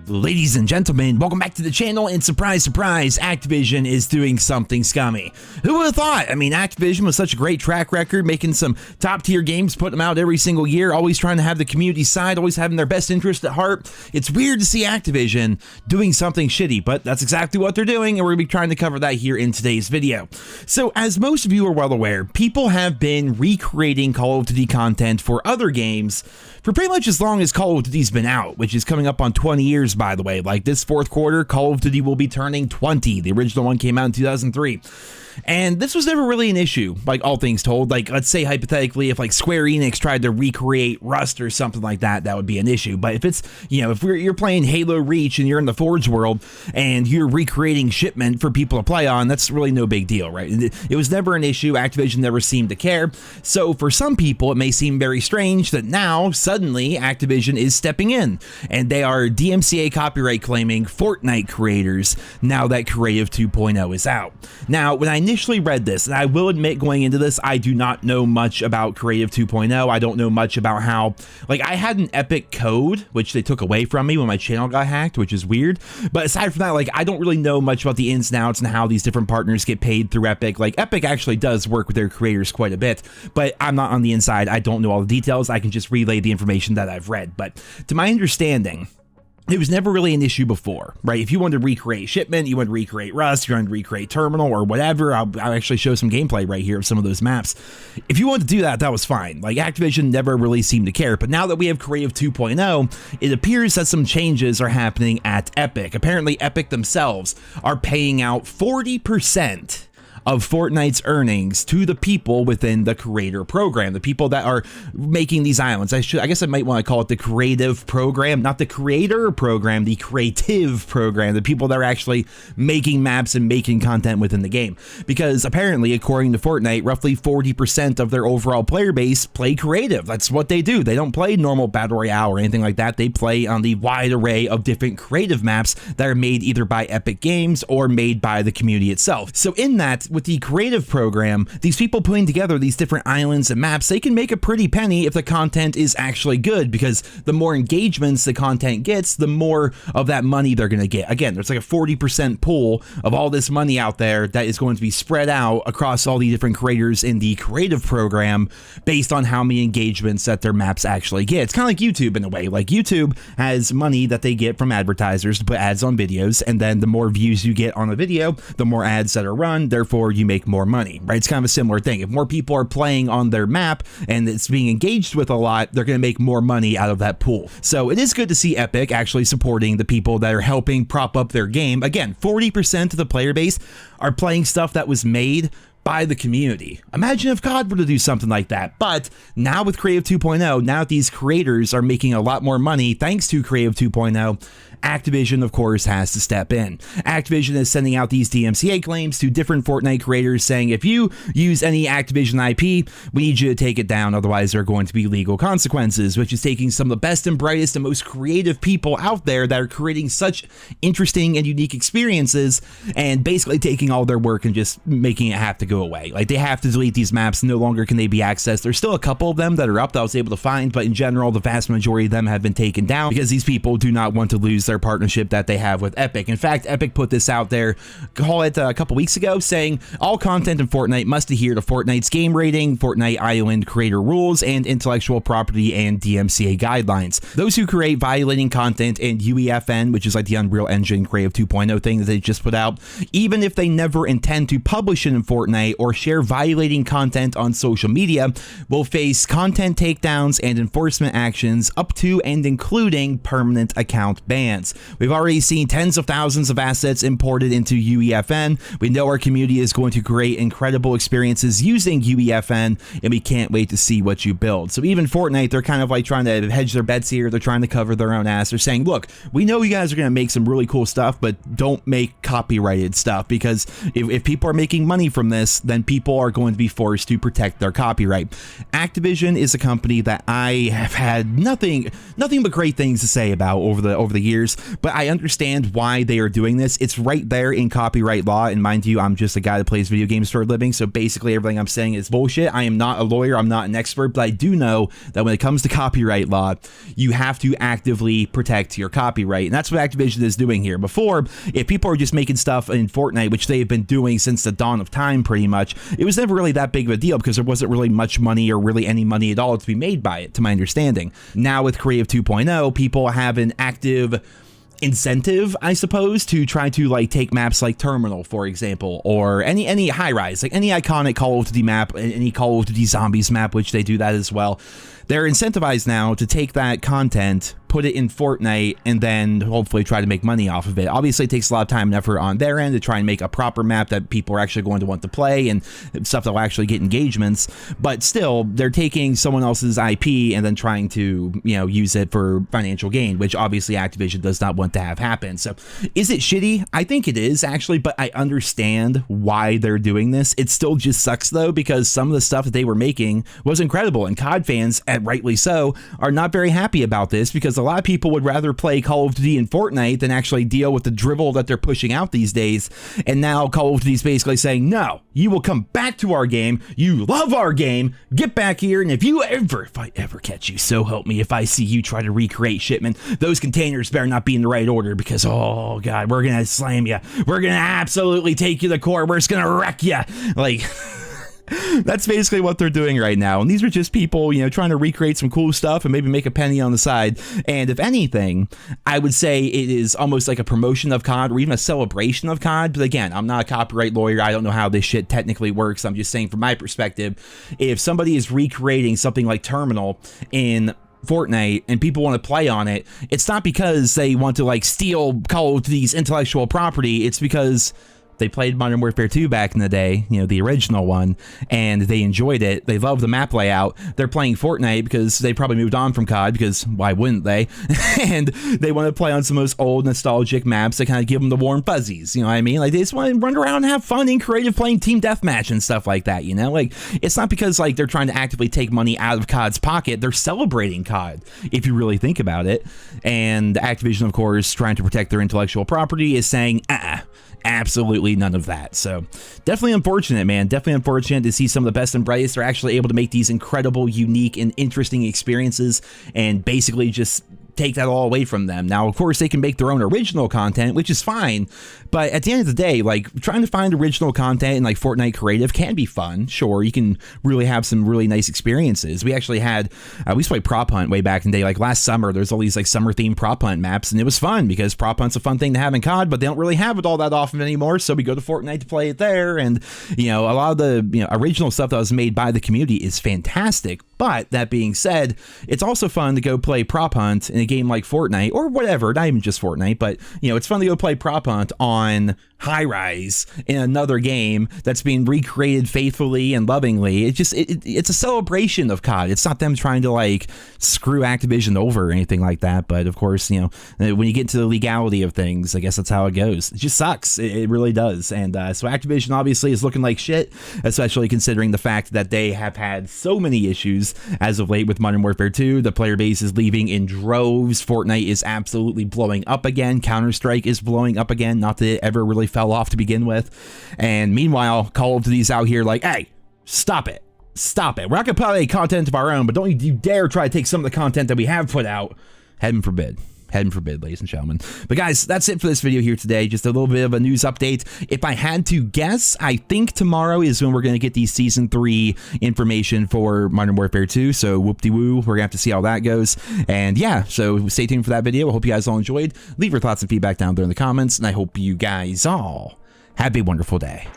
Ladies and gentlemen, welcome back to the channel, and surprise, surprise, Activision is doing something scummy. Who would have thought? I mean, Activision was such a great track record, making some top-tier games, putting them out every single year, always trying to have the community side, always having their best interest at heart. It's weird to see Activision doing something shitty, but that's exactly what they're doing, and we're going to be trying to cover that here in today's video. So, as most of you are well aware, people have been recreating Call of Duty content for other games for pretty much as long as Call of Duty's been out, which is coming up on 20 years, by the way. Like, this fourth quarter, Call of Duty will be turning 20. The original one came out in 2003. And this was never really an issue, like, all things told. Like, let's say hypothetically, if like Square Enix tried to recreate Rust or something like that, that would be an issue. But if it's, you know, if you're playing Halo Reach and you're in the Forge world and you're recreating Shipment for people to play on, that's really no big deal, right? It was never an issue. Activision never seemed to care. So for some people, it may seem very strange that now suddenly Activision is stepping in and they are DMCA copyright claiming Fortnite creators now that Creative 2.0 is out. Now, when I initially read this, and I will admit going into this, I do not know much about Creative 2.0. I don't know much about how, like, I had an Epic code, which they took away from me when my channel got hacked, which is weird. But aside from that, like, I don't really know much about the ins and outs and how these different partners get paid through Epic. Like, Epic actually does work with their creators quite a bit, but I'm not on the inside. I don't know all the details. I can just relay the information that I've read. But to my understanding, it was never really an issue before, right? If you wanted to recreate Shipment, you wanted to recreate Rust, you wanted to recreate Terminal or whatever, I'll actually show some gameplay right here of some of those maps. If you wanted to do that, that was fine. Like, Activision never really seemed to care. But now that we have Creative 2.0, it appears that some changes are happening at Epic. Apparently, Epic themselves are paying out 40% of Fortnite's earnings to the people within the creator program, the people that are making these islands. I guess I might want to call it the creative program, not the creator program, the creative program, the people that are actually making maps and making content within the game. Because apparently, according to Fortnite, roughly 40% of their overall player base play creative. That's what they do. They don't play normal Battle Royale or anything like that. They play on the wide array of different creative maps that are made either by Epic Games or made by the community itself. So in that, with the creative program, these people putting together these different islands and maps, they can make a pretty penny if the content is actually good, because the more engagements the content gets, the more of that money they're going to get. Again, there's like a 40% pool of all this money out there that is going to be spread out across all the different creators in the creative program based on how many engagements that their maps actually get. It's kind of like YouTube in a way. Like, YouTube has money that they get from advertisers to put ads on videos, and then the more views you get on a video, the more ads that are run, therefore you make more money, right? It's kind of a similar thing. If more people are playing on their map and it's being engaged with a lot, they're going to make more money out of that pool. So it is good to see Epic actually supporting the people that are helping prop up their game. Again, 40% of the player base are playing stuff that was made by the community. Imagine if COD were to do something like that. But now with Creative 2.0, now that these creators are making a lot more money thanks to Creative 2.0, Activision, of course, has to step in. Activision is sending out these DMCA claims to different Fortnite creators saying, if you use any Activision IP, we need you to take it down, otherwise there are going to be legal consequences, which is taking some of the best and brightest and most creative people out there that are creating such interesting and unique experiences and basically taking all their work and just making it have to go away. Like, they have to delete these maps. No longer can they be accessed. There's still a couple of them that are up that I was able to find, but in general, the vast majority of them have been taken down because these people do not want to lose their partnership that they have with Epic. In fact, Epic put this out there, call it a couple weeks ago, saying all content in Fortnite must adhere to Fortnite's game rating, Fortnite Island creator rules, and intellectual property and DMCA guidelines. Those who create violating content in UEFN, which is like the Unreal Engine Creative 2.0 thing that they just put out, even if they never intend to publish it in Fortnite or share violating content on social media, will face content takedowns and enforcement actions up to and including permanent account bans. We've already seen tens of thousands of assets imported into UEFN. We know our community is going to create incredible experiences using UEFN, and we can't wait to see what you build. So even Fortnite, they're kind of like trying to hedge their bets here. They're trying to cover their own ass. They're saying, look, we know you guys are going to make some really cool stuff, but don't make copyrighted stuff, because if people are making money from this, then people are going to be forced to protect their copyright. Activision is a company that I have had nothing but great things to say about over the years. course, but I understand why they are doing this. It's right there in copyright law, and mind you, I'm just a guy that plays video games for a living, so basically everything I'm saying is bullshit. I am not a lawyer, I'm not an expert, but I do know that when it comes to copyright law, you have to actively protect your copyright, and that's what Activision is doing here. Before, if people are just making stuff in Fortnite, which they've been doing since the dawn of time pretty much, it was never really that big of a deal because there wasn't really much money or really any money at all to be made by it, to my understanding. Now with Creative 2.0, people have an active incentive, I suppose, to try to like take maps like Terminal, for example, or any high rise, like any iconic Call of Duty map, any Call of Duty Zombies map, which they do that as well. They're incentivized now to take that content, put it in Fortnite, and then hopefully try to make money off of it. Obviously, it takes a lot of time and effort on their end to try and make a proper map that people are actually going to want to play and stuff that will actually get engagements. But still, they're taking someone else's IP and then trying to, you know, use it for financial gain, which obviously Activision does not want to have happen. So is it shitty? I think it is, actually, but I understand why they're doing this. It still just sucks, though, because some of the stuff that they were making was incredible, and COD fans, and rightly so, are not very happy about this because a lot of people would rather play Call of Duty and Fortnite than actually deal with the drivel that they're pushing out these days. And now Call of Duty is basically saying, no, you will come back to our game. You love our game. Get back here. And if I ever catch you, so help me, if I see you try to recreate shipment, those containers better not be in the right order because, oh God, we're going to slam you. We're going to absolutely take you to court. We're just going to wreck you. Like... That's basically what they're doing right now. And these are just people, you know, trying to recreate some cool stuff and maybe make a penny on the side. And if anything, I would say it is almost like a promotion of COD or even a celebration of COD. But again, I'm not a copyright lawyer. I don't know how this shit technically works. I'm just saying from my perspective, if somebody is recreating something like Terminal in Fortnite and people want to play on it, it's not because they want to like steal Call of Duty's intellectual property. It's because they played Modern Warfare 2 back in the day, you know, the original one, and they enjoyed it. They love the map layout. They're playing Fortnite because they probably moved on from COD, because why wouldn't they? And they want to play on some of those old nostalgic maps that kind of give them the warm fuzzies, you know what I mean? Like, they just want to run around and have fun and creative playing team deathmatch and stuff like that, you know? Like, it's not because, like, they're trying to actively take money out of COD's pocket. They're celebrating COD, if you really think about it. And Activision, of course, trying to protect their intellectual property, is saying, absolutely none of that. So definitely unfortunate, man. Definitely unfortunate to see some of the best and brightest are actually able to make these incredible, unique, and interesting experiences and basically just take that all away from them. Now, of course, they can make their own original content, which is fine, but at the end of the day, like, trying to find original content in like Fortnite creative can be fun. Sure, you can really have some really nice experiences. We actually had, we used to play Prop Hunt way back in the day. Like last summer, there's all these like summer themed Prop Hunt maps, and it was fun because Prop Hunt's a fun thing to have in COD, but they don't really have it all that often anymore. So we go to Fortnite to play it there, and you know, a lot of the original stuff that was made by the community is fantastic. But that being said, it's also fun to go play Prop Hunt in a game like Fortnite or whatever, not even just Fortnite, but you know, it's fun to go play Prop Hunt on High Rise in another game that's being recreated faithfully and lovingly. It just it's a celebration of COD. It's not them trying to like screw Activision over or anything like that. But of course, you know, when you get to the legality of things, I guess that's how it goes. It just sucks. It really does. And so Activision obviously is looking like shit, especially considering the fact that they have had so many issues as of late with Modern Warfare 2. The player base is leaving in droves. Fortnite is absolutely blowing up again. Counter-Strike is blowing up again. Not that it ever really fell off to begin with. And meanwhile, Call of Duty's out here like, hey, stop it. Stop it. We're not going to put out any content of our own, but don't you dare try to take some of the content that we have put out. Heaven forbid. Heaven forbid, ladies and gentlemen. But guys, that's it for this video here today. Just a little bit of a news update. If I had to guess, I think tomorrow is when we're going to get the Season 3 information for Modern Warfare 2. So whoop-de-woo, we're going to have to see how that goes. And yeah, so stay tuned for that video. I hope you guys all enjoyed. Leave your thoughts and feedback down there in the comments. And I hope you guys all have a wonderful day.